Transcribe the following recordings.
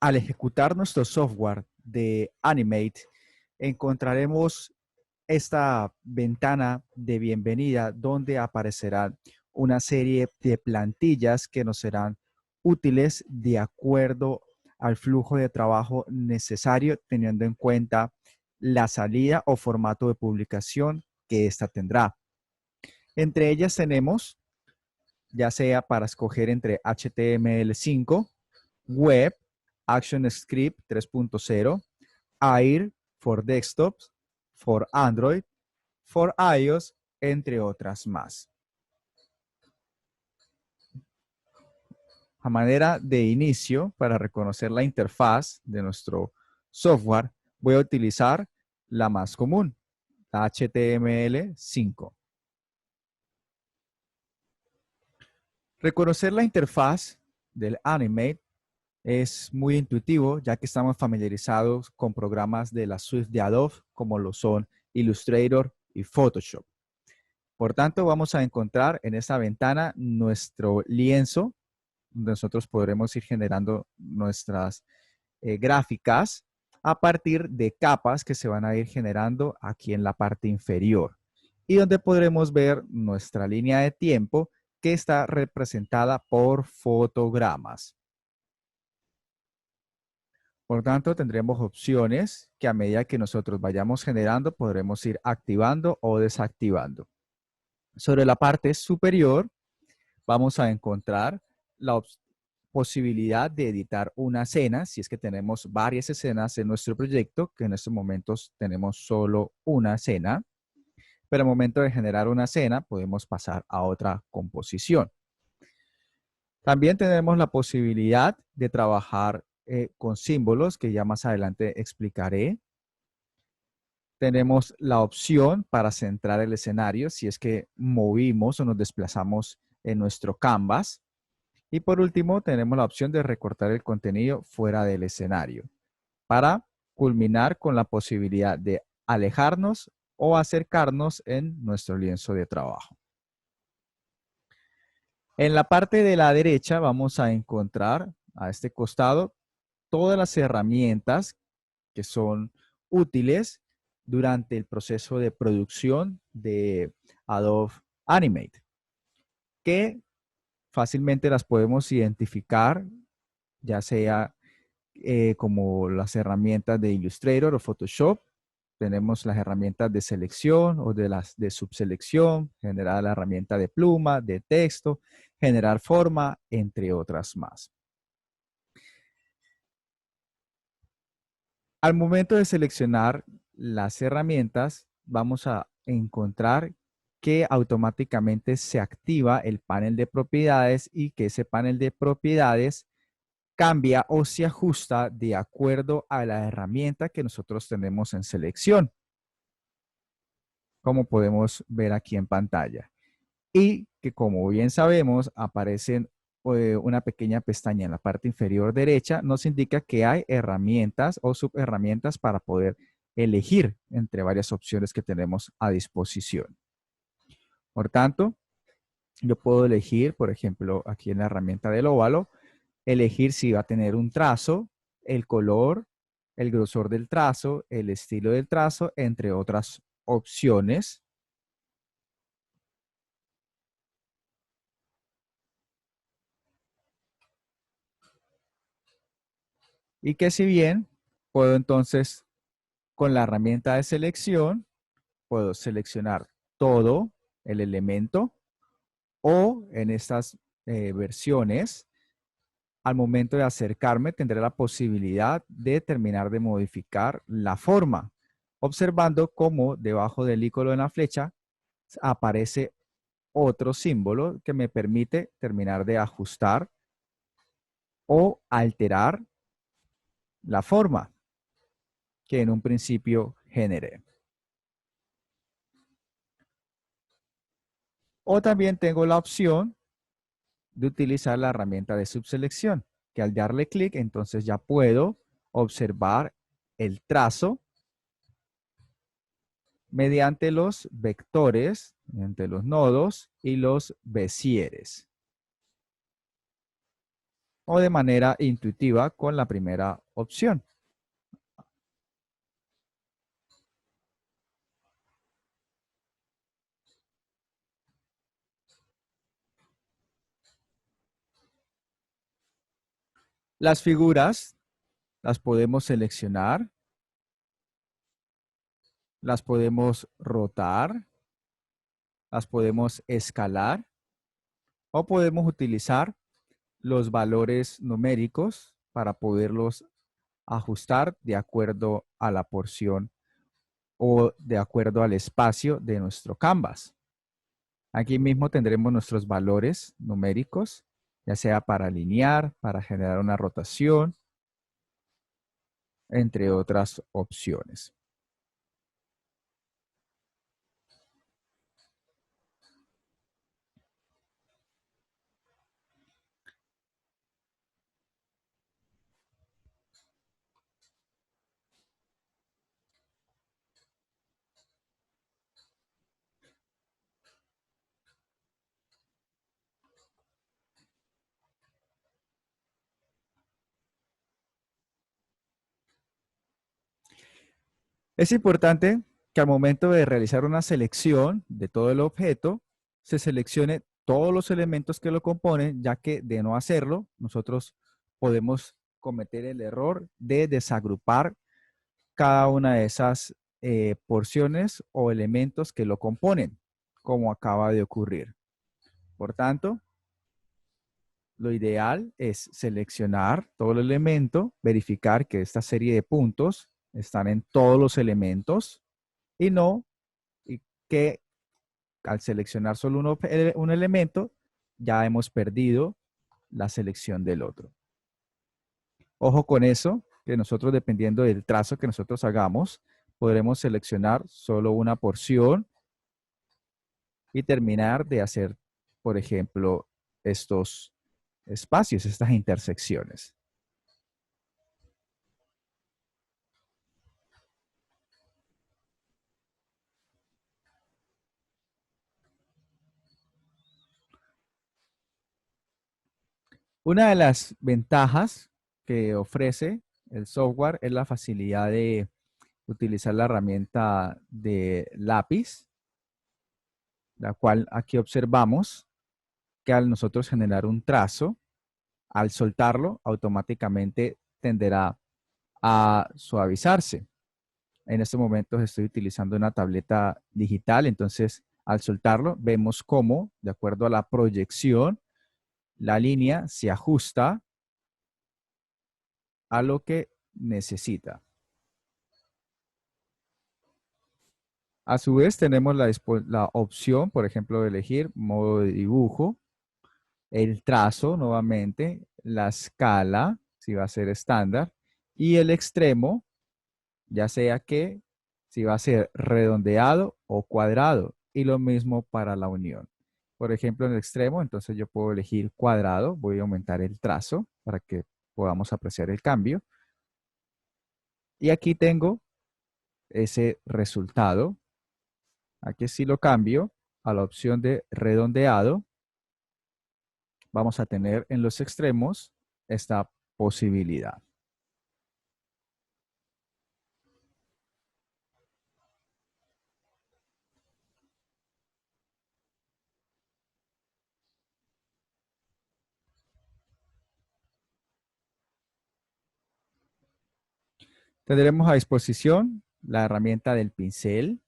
Al ejecutar nuestro software de Animate, encontraremos esta ventana de bienvenida donde aparecerán una serie de plantillas que nos serán útiles de acuerdo al flujo de trabajo necesario, teniendo en cuenta la salida o formato de publicación que ésta tendrá. Entre ellas tenemos, ya sea para escoger entre HTML5, Web, ActionScript 3.0, Air for Desktops, for Android, for iOS, entre otras más. A manera de inicio, para reconocer la interfaz de nuestro software, voy a utilizar la más común, la HTML5. Reconocer la interfaz del Animate es muy intuitivo, ya que estamos familiarizados con programas de la suite de Adobe, como lo son Illustrator y Photoshop. Por tanto, vamos a encontrar en esta ventana nuestro lienzo, donde nosotros podremos ir generando nuestras gráficas a partir de capas que se van a ir generando aquí en la parte inferior y donde podremos ver nuestra línea de tiempo que está representada por fotogramas. Por tanto, tendremos opciones que a medida que nosotros vayamos generando podremos ir activando o desactivando. Sobre la parte superior vamos a encontrar la posibilidad de editar una escena, si es que tenemos varias escenas en nuestro proyecto, que en estos momentos tenemos solo una escena, pero al momento de generar una escena podemos pasar a otra composición. También tenemos la posibilidad de trabajar con símbolos, que ya más adelante explicaré. Tenemos la opción para centrar el escenario, si es que movimos o nos desplazamos en nuestro canvas. Y por último, tenemos la opción de recortar el contenido fuera del escenario para culminar con la posibilidad de alejarnos o acercarnos en nuestro lienzo de trabajo. En la parte de la derecha vamos a encontrar a este costado todas las herramientas que son útiles durante el proceso de producción de Adobe Animate, que fácilmente las podemos identificar, ya sea como las herramientas de Illustrator o Photoshop. Tenemos las herramientas de selección o de las de subselección, generar la herramienta de pluma, de texto, generar forma, entre otras más. Al momento de seleccionar las herramientas, vamos a encontrar que automáticamente se activa el panel de propiedades y que ese panel de propiedades cambia o se ajusta de acuerdo a la herramienta que nosotros tenemos en selección, como podemos ver aquí en pantalla. Y que, como bien sabemos, aparecen una pequeña pestaña en la parte inferior derecha, nos indica que hay herramientas o subherramientas para poder elegir entre varias opciones que tenemos a disposición. Por tanto, yo puedo elegir, por ejemplo, aquí en la herramienta del óvalo, elegir si va a tener un trazo, el color, el grosor del trazo, el estilo del trazo, entre otras opciones. Y que si bien puedo entonces, con la herramienta de selección, puedo seleccionar todo el elemento o en estas versiones, al momento de acercarme tendré la posibilidad de terminar de modificar la forma, observando cómo debajo del icono de la flecha aparece otro símbolo que me permite terminar de ajustar o alterar la forma que en un principio generé. O también tengo la opción de utilizar la herramienta de subselección, que al darle clic entonces ya puedo observar el trazo mediante los vectores, mediante los nodos y los besieres. o de manera intuitiva con la primera opción. Las figuras las podemos seleccionar, las podemos rotar, las podemos escalar o podemos utilizar los valores numéricos para poderlos ajustar de acuerdo a la porción o de acuerdo al espacio de nuestro canvas. Aquí mismo tendremos nuestros valores numéricos, ya sea para alinear, para generar una rotación, entre otras opciones. Es importante que al momento de realizar una selección de todo el objeto, se seleccione todos los elementos que lo componen, ya que de no hacerlo, nosotros podemos cometer el error de desagrupar cada una de esas porciones o elementos que lo componen, como acaba de ocurrir. Por tanto, lo ideal es seleccionar todo el elemento, verificar que esta serie de puntos están en todos los elementos y no y que al seleccionar solo un elemento ya hemos perdido la selección del otro. Ojo con eso, que nosotros dependiendo del trazo que nosotros hagamos, podremos seleccionar solo una porción y terminar de hacer, por ejemplo, estos espacios, estas intersecciones. Una de las ventajas que ofrece el software es la facilidad de utilizar la herramienta de lápiz, la cual aquí observamos que al nosotros generar un trazo, al soltarlo, automáticamente tenderá a suavizarse. En este momento estoy utilizando una tableta digital, entonces al soltarlo vemos cómo, de acuerdo a la proyección, la línea se ajusta a lo que necesita. A su vez tenemos la opción, por ejemplo, de elegir modo de dibujo, el trazo nuevamente, la escala, si va a ser estándar, y el extremo, ya sea que si va a ser redondeado o cuadrado, y lo mismo para la unión. Por ejemplo, en el extremo, entonces yo puedo elegir cuadrado, voy a aumentar el trazo para que podamos apreciar el cambio. Y aquí tengo ese resultado. Aquí si lo cambio a la opción de redondeado, vamos a tener en los extremos esta posibilidad. Tendremos a disposición la herramienta del pincel,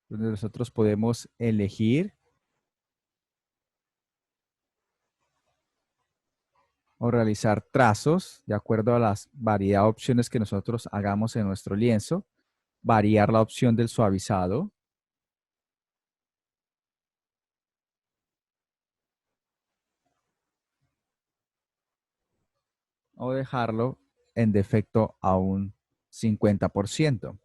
donde nosotros podemos elegir o realizar trazos de acuerdo a las variedad de opciones que nosotros hagamos en nuestro lienzo, variar la opción del suavizado o dejarlo en defecto a un 50%.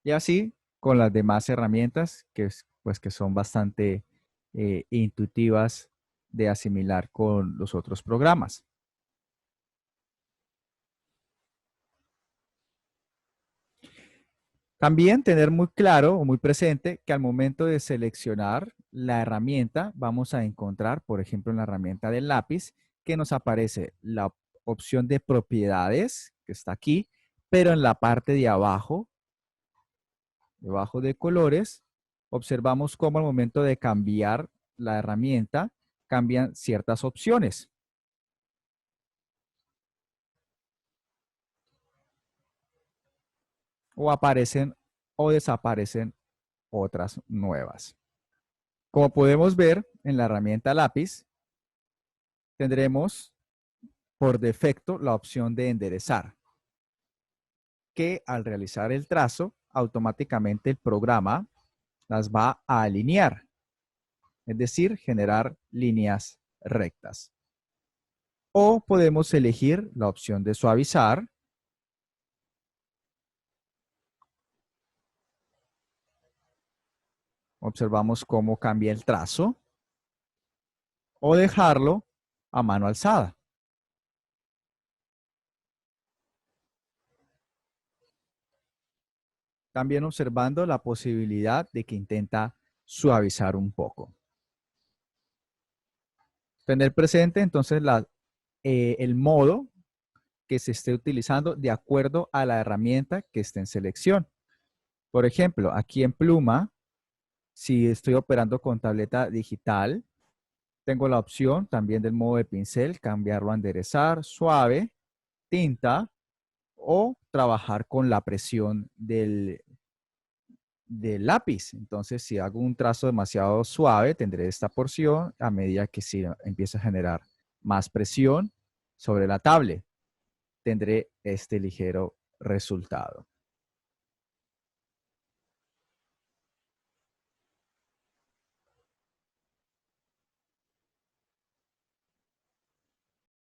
Y así con las demás herramientas pues, que son bastante intuitivas de asimilar con los otros programas. También tener muy claro o muy presente que al momento de seleccionar la herramienta, vamos a encontrar, por ejemplo, en la herramienta del lápiz, que nos aparece la opción de propiedades, que está aquí, pero en la parte de abajo, debajo de colores, observamos cómo al momento de cambiar la herramienta, cambian ciertas opciones o aparecen o desaparecen otras nuevas. Como podemos ver en la herramienta lápiz, tendremos por defecto la opción de enderezar, que al realizar el trazo, automáticamente el programa las va a alinear, es decir, generar líneas rectas. O podemos elegir la opción de suavizar. Observamos cómo cambia el trazo. O dejarlo a mano alzada. También observando la posibilidad de que intenta suavizar un poco. Tener presente entonces el modo que se esté utilizando de acuerdo a la herramienta que esté en selección. Por ejemplo, aquí en Pluma, si estoy operando con tableta digital, tengo la opción también del modo de pincel, cambiarlo a enderezar, suave, tinta o trabajar con la presión del lápiz. Entonces, si hago un trazo demasiado suave, tendré esta porción a medida que si empieza a generar más presión sobre la tablet, tendré este ligero resultado.